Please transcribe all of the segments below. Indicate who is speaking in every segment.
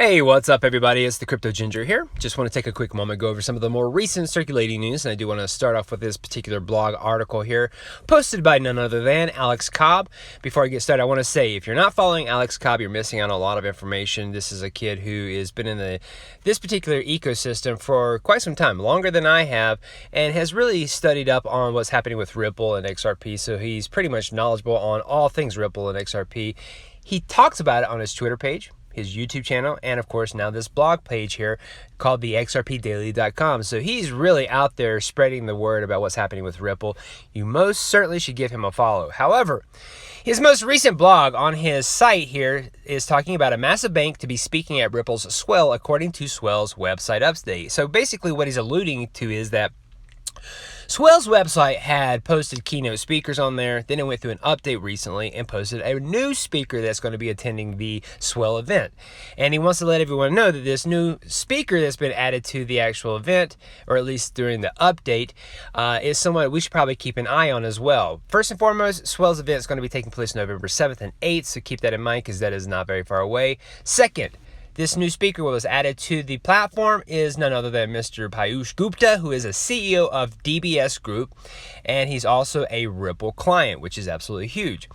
Speaker 1: Hey, what's up everybody? It's the Crypto Ginger here. Just want to take a quick moment to go over some of the more recent circulating news, and I do want to start off with this particular blog article here, posted by none other than Alex Cobb. Before I get started, I want to say, if you're not following Alex Cobb, you're missing out on a lot of information. This is a kid who has been in this particular ecosystem for quite some time, longer than I have, and has really studied up on what's happening with Ripple and XRP, so he's pretty much knowledgeable on all things Ripple and XRP. He talks about it on his Twitter page, his YouTube channel, and of course now this blog page here called the xrpdaily.com. So he's really out there spreading the word about what's happening with Ripple. You most certainly should give him a follow. However, his most recent blog on his site here is talking about a massive bank to be speaking at Ripple's Swell, according to Swell's website update. So basically what he's alluding to is that Swell's website had posted keynote speakers on there, then it went through an update recently and posted a new speaker that's going to be attending the Swell event. And he wants to let everyone know that this new speaker that's been added to the actual event, or at least during the update, is someone we should probably keep an eye on as well. First and foremost, Swell's event is going to be taking place November 7th and 8th, so keep that in mind because that is not very far away. Second, this new speaker was added to the platform is none other than Mr. Piyush Gupta, who is a CEO of DBS Group, and he's also a Ripple client, which is absolutely huge.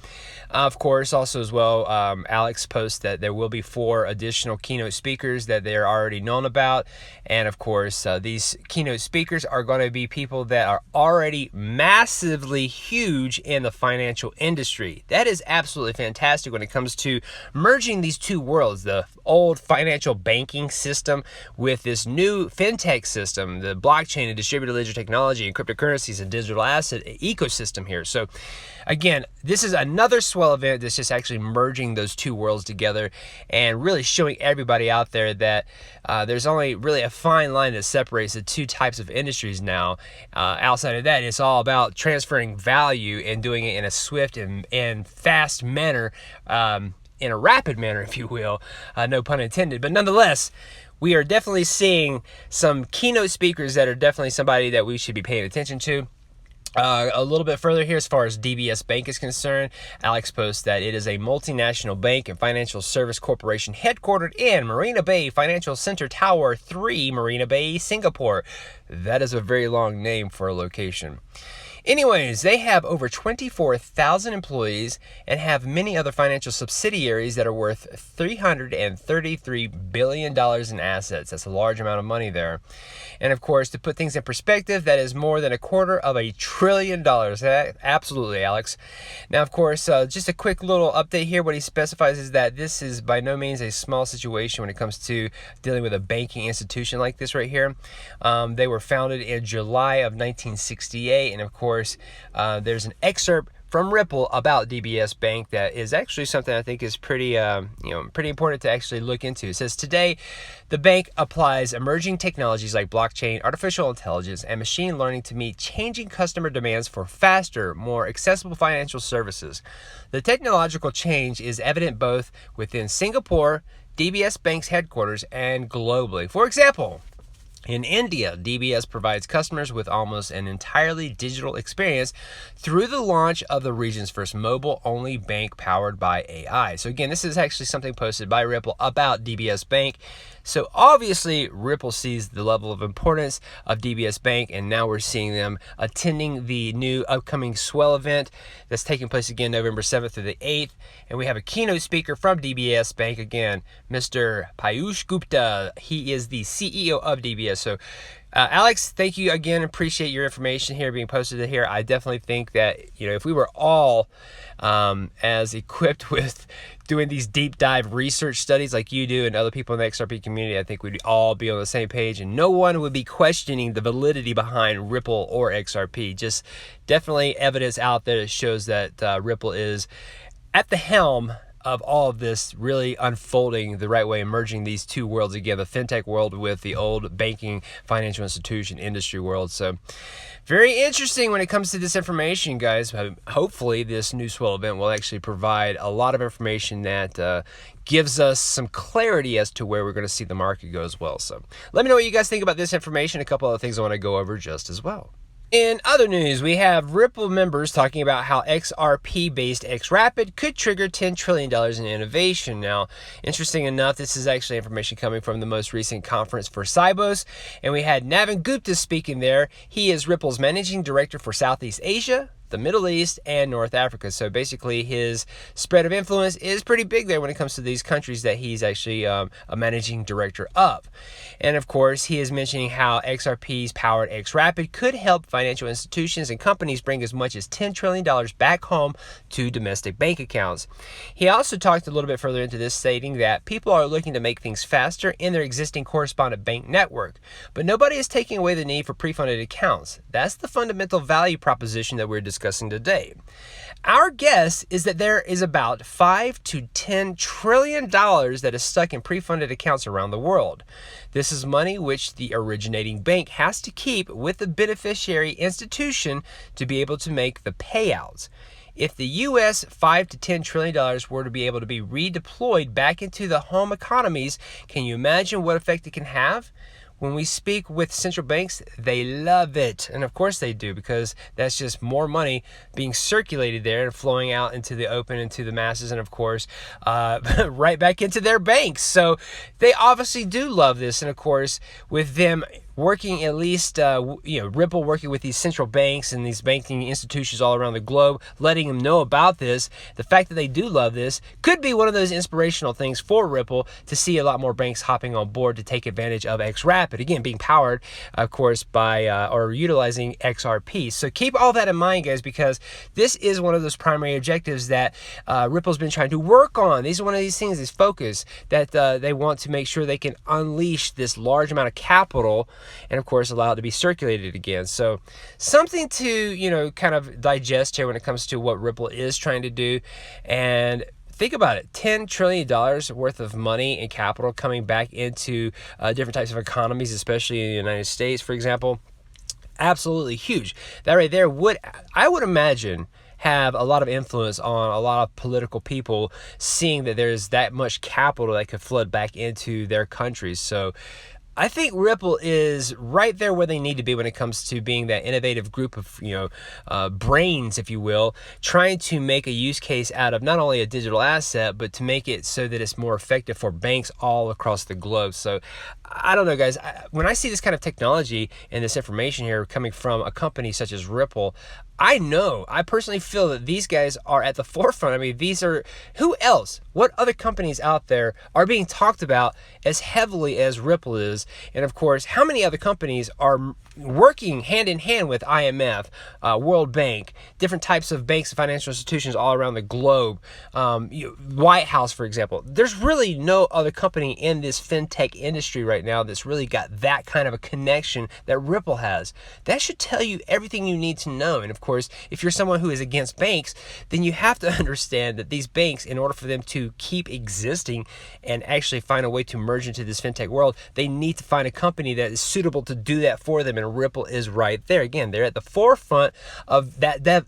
Speaker 1: Of course, also as well, Alex posts that there will be 4 additional keynote speakers that they're already known about, and of course, these keynote speakers are going to be people that are already massively huge in the financial industry. That is absolutely fantastic when it comes to merging these two worlds, the old financial banking system with this new fintech system, the blockchain and distributed ledger technology and cryptocurrencies and digital asset ecosystem here. So again, this is another Swell event that's just actually merging those two worlds together and really showing everybody out there that there's only really a fine line that separates the two types of industries now. Outside of that, it's all about transferring value and doing it in a swift and fast manner, in a rapid manner, if you will, no pun intended. But nonetheless, we are definitely seeing some keynote speakers that are definitely somebody that we should be paying attention to. A little bit further here as far as DBS Bank is concerned, Alex posts that it is a multinational bank and financial service corporation headquartered in Marina Bay Financial Center Tower 3, Marina Bay, Singapore. That is a very long name for a location. Anyways, they have over 24,000 employees and have many other financial subsidiaries that are worth $333 billion in assets. That's a large amount of money there. And of course, to put things in perspective, that is more than $250 billion. Absolutely, Alex. Now, of course, just a quick little update here. What he specifies is that this is by no means a small situation when it comes to dealing with a banking institution like this right here. They were founded in July of 1968, and of course, there's an excerpt from Ripple about DBS Bank that is actually something I think is pretty important to actually look into. It says, today, the bank applies emerging technologies like blockchain, artificial intelligence, and machine learning to meet changing customer demands for faster, more accessible financial services. The technological change is evident both within Singapore, DBS Bank's headquarters, and globally. For example, in India, DBS provides customers with almost an entirely digital experience through the launch of the region's first mobile-only bank powered by AI. So again, this is actually something posted by Ripple about DBS Bank. So obviously, Ripple sees the level of importance of DBS Bank, and now we're seeing them attending the new upcoming Swell event that's taking place again November 7th through the 8th. And we have a keynote speaker from DBS Bank again, Mr. Piyush Gupta. He is the CEO of DBS. So, Alex, thank you again. Appreciate your information here being posted here. I definitely think that, if we were all as equipped with doing these deep dive research studies like you do and other people in the XRP community, I think we'd all be on the same page and no one would be questioning the validity behind Ripple or XRP. Just definitely evidence out there that shows that Ripple is at the helm of all of this really unfolding the right way, merging these two worlds again, the fintech world with the old banking, financial institution, industry world. So very interesting when it comes to this information, guys. Hopefully this new Swell event will actually provide a lot of information that gives us some clarity as to where we're going to see the market go as well. So let me know what you guys think about this information. A couple other things I want to go over just as well. In other news, we have Ripple members talking about how XRP-based xRapid could trigger $10 trillion in innovation. Now, interesting enough, this is actually information coming from the most recent conference for Sibos, and we had Navin Gupta speaking there. He is Ripple's managing director for Southeast Asia, the Middle East, and North Africa. So basically his spread of influence is pretty big there when it comes to these countries that he's actually a managing director of. And of course, he is mentioning how XRP's powered xRapid could help financial institutions and companies bring as much as $10 trillion back home to domestic bank accounts. He also talked a little bit further into this, stating that people are looking to make things faster in their existing correspondent bank network, but nobody is taking away the need for pre-funded accounts. That's the fundamental value proposition that we're discussing today. Our guess is that there is about $5 to $10 trillion that is stuck in pre-funded accounts around the world. This is money which the originating bank has to keep with the beneficiary institution to be able to make the payouts. If the U.S. $5 to $10 trillion were to be able to be redeployed back into the home economies, can you imagine what effect it can have? When we speak with central banks, they love it. And of course they do, because that's just more money being circulated there and flowing out into the open, into the masses, and of course, right back into their banks. So they obviously do love this. And of course, with them working, at least, Ripple working with these central banks and these banking institutions all around the globe, letting them know about this, the fact that they do love this could be one of those inspirational things for Ripple to see a lot more banks hopping on board to take advantage of xRapid, again, being powered, of course, by or utilizing XRP. So keep all that in mind, guys, because this is one of those primary objectives that Ripple's been trying to work on. These are one of these things, this focus that they want to make sure they can unleash this large amount of capital and of course allow it to be circulated again. So something to, kind of digest here when it comes to what Ripple is trying to do. And think about it, $10 trillion worth of money and capital coming back into different types of economies, especially in the United States, for example. Absolutely huge. That right there I would imagine, have a lot of influence on a lot of political people, seeing that there's that much capital that could flood back into their countries. So I think Ripple is right there where they need to be when it comes to being that innovative group of, brains, if you will, trying to make a use case out of not only a digital asset, but to make it so that it's more effective for banks all across the globe. So I don't know, guys. When I see this kind of technology and this information here coming from a company such as Ripple, I personally feel that these guys are at the forefront. I mean, who else? What other companies out there are being talked about as heavily as Ripple is? And of course, how many other companies are working hand in hand with IMF, World Bank, different types of banks and financial institutions all around the globe, White House, for example? There's really no other company in this fintech industry right now that's really got that kind of a connection that Ripple has. That should tell you everything you need to know. And of course, if you're someone who is against banks, then you have to understand that these banks, in order for them to keep existing and actually find a way to merge into this fintech world, they need to find a company that is suitable to do that for them. And Ripple is right there. Again, they're at the forefront of that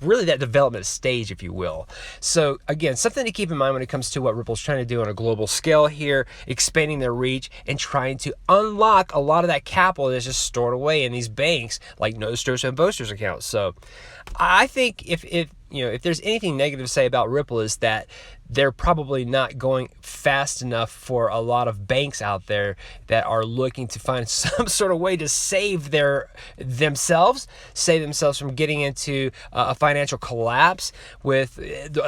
Speaker 1: really that development stage, if you will. So again, something to keep in mind when it comes to what Ripple's trying to do on a global scale here, expanding their reach and trying to unlock a lot of that capital that's just stored away in these banks like Nostros and Boasters accounts. So I think if there's anything negative to say about Ripple, is that they're probably not going fast enough for a lot of banks out there that are looking to find some sort of way to save themselves from getting into a financial collapse with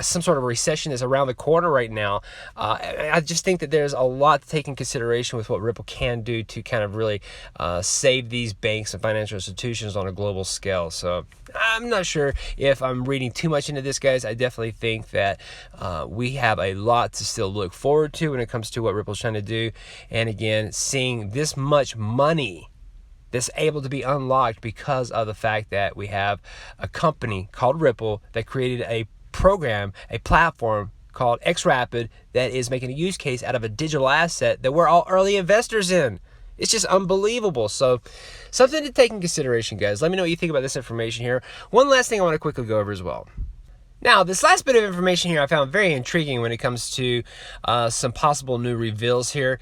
Speaker 1: some sort of recession that's around the corner right now. I just think that there's a lot to take in consideration with what Ripple can do to kind of really save these banks and financial institutions on a global scale. So I'm not sure if I'm reading too much into this, guys. I definitely think that we have a lot to still look forward to when it comes to what Ripple's trying to do. And again, seeing this much money that's able to be unlocked because of the fact that we have a company called Ripple that created a program, a platform called xRapid that is making a use case out of a digital asset that we're all early investors in. It's just unbelievable. So something to take in consideration, guys. Let me know what you think about this information here. One last thing I want to quickly go over as well. Now, this last bit of information here I found very intriguing when it comes to some possible new reveals here.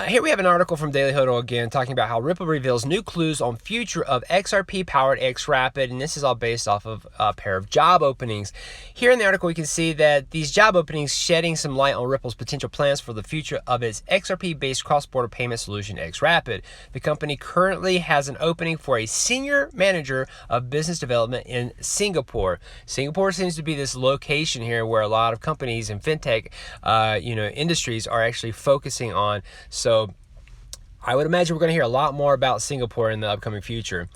Speaker 1: Here we have an article from Daily Hodl again talking about how Ripple reveals new clues on future of XRP-powered xRapid, and this is all based off of a pair of job openings. Here in the article, we can see that these job openings shedding some light on Ripple's potential plans for the future of its XRP-based cross-border payment solution, xRapid. The company currently has an opening for a senior manager of business development in Singapore. Singapore seems to be this location here where a lot of companies and fintech industries are actually focusing on. So I would imagine we're going to hear a lot more about Singapore in the upcoming future.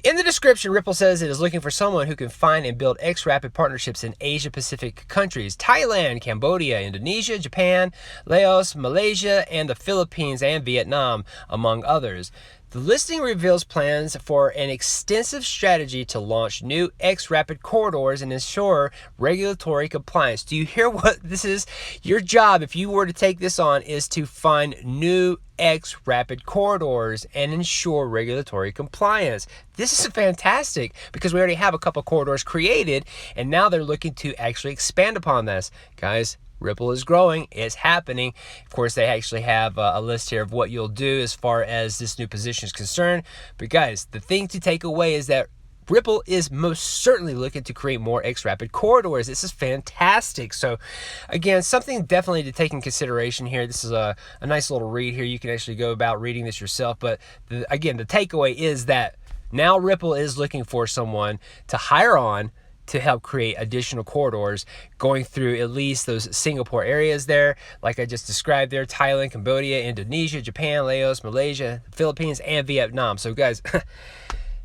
Speaker 1: In the description, Ripple says it is looking for someone who can find and build xRapid partnerships in Asia-Pacific countries: Thailand, Cambodia, Indonesia, Japan, Laos, Malaysia, and the Philippines and Vietnam, among others. The listing reveals plans for an extensive strategy to launch new xRapid corridors and ensure regulatory compliance. Do you hear what this is? Your job, if you were to take this on, is to find new xRapid corridors and ensure regulatory compliance. This is fantastic because we already have a couple corridors created, and now they're looking to actually expand upon this. Guys, Ripple is growing. It's happening. Of course, they actually have a list here of what you'll do as far as this new position is concerned. But guys, the thing to take away is that Ripple is most certainly looking to create more xRapid corridors. This is fantastic. So again, something definitely to take in consideration here. This is a nice little read here. You can actually go about reading this yourself. But again, the takeaway is that now Ripple is looking for someone to hire on to help create additional corridors going through at least those Singapore areas there, like I just described there: Thailand, Cambodia, Indonesia, Japan, Laos, Malaysia, Philippines, and Vietnam. So guys,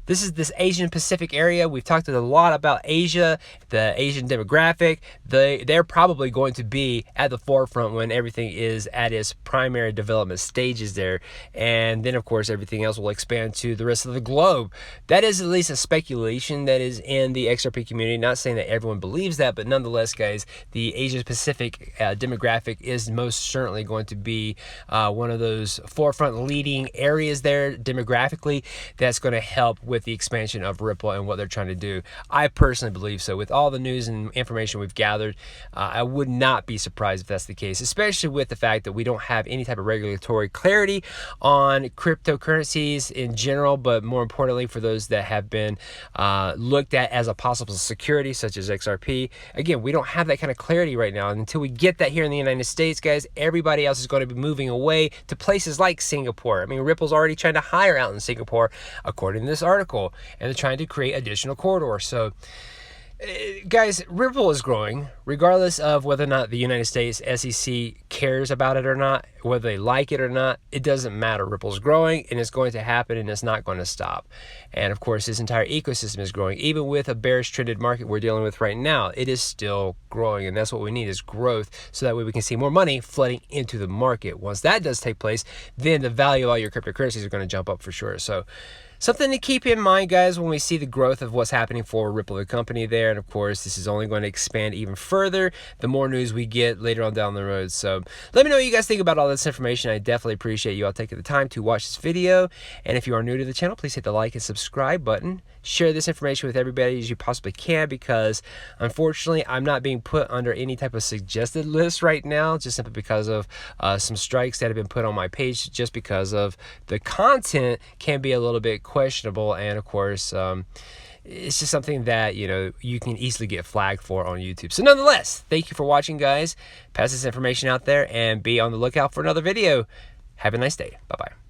Speaker 1: this is this Asian Pacific area. We've talked a lot about Asia, the Asian demographic. They're probably going to be at the forefront when everything is at its primary development stages there. And then, of course, everything else will expand to the rest of the globe. That is at least a speculation that is in the XRP community. Not saying that everyone believes that, but nonetheless, guys, the Asia Pacific demographic is most certainly going to be one of those forefront leading areas there demographically that's going to help with the expansion of Ripple and what they're trying to do. I personally believe so. With all the news and information we've gathered, I would not be surprised if that's the case, especially with the fact that we don't have any type of regulatory clarity on cryptocurrencies in general, but more importantly for those that have been looked at as a possible security, such as XRP. Again, we don't have that kind of clarity right now. And until we get that here in the United States, guys, everybody else is going to be moving away to places like Singapore. I mean, Ripple's already trying to hire out in Singapore, according to this article, and they're trying to create additional corridors. So guys, Ripple is growing regardless of whether or not the United States SEC cares about it or not, whether they like it or not. It doesn't matter. Ripple's growing, and it's going to happen, and it's not going to stop. And of course, this entire ecosystem is growing. Even with a bearish trended market we're dealing with right now, it is still growing, and that's what we need, is growth, so that way we can see more money flooding into the market. Once that does take place, then the value of all your cryptocurrencies are going to jump up for sure. So something to keep in mind, guys, when we see the growth of what's happening for Ripple, the company there. And of course, this is only going to expand even further the more news we get later on down the road. So let me know what you guys think about all this information. I definitely appreciate you all taking the time to watch this video. And if you are new to the channel, please hit the like and subscribe button. Share this information with everybody as you possibly can, because unfortunately, I'm not being put under any type of suggested list right now, just simply because of some strikes that have been put on my page, just because of the content can be a little bit questionable. And of course, it's just something that, you know, you can easily get flagged for on YouTube. So nonetheless, thank you for watching, guys. Pass this information out there and be on the lookout for another video. Have a nice day. Bye-bye.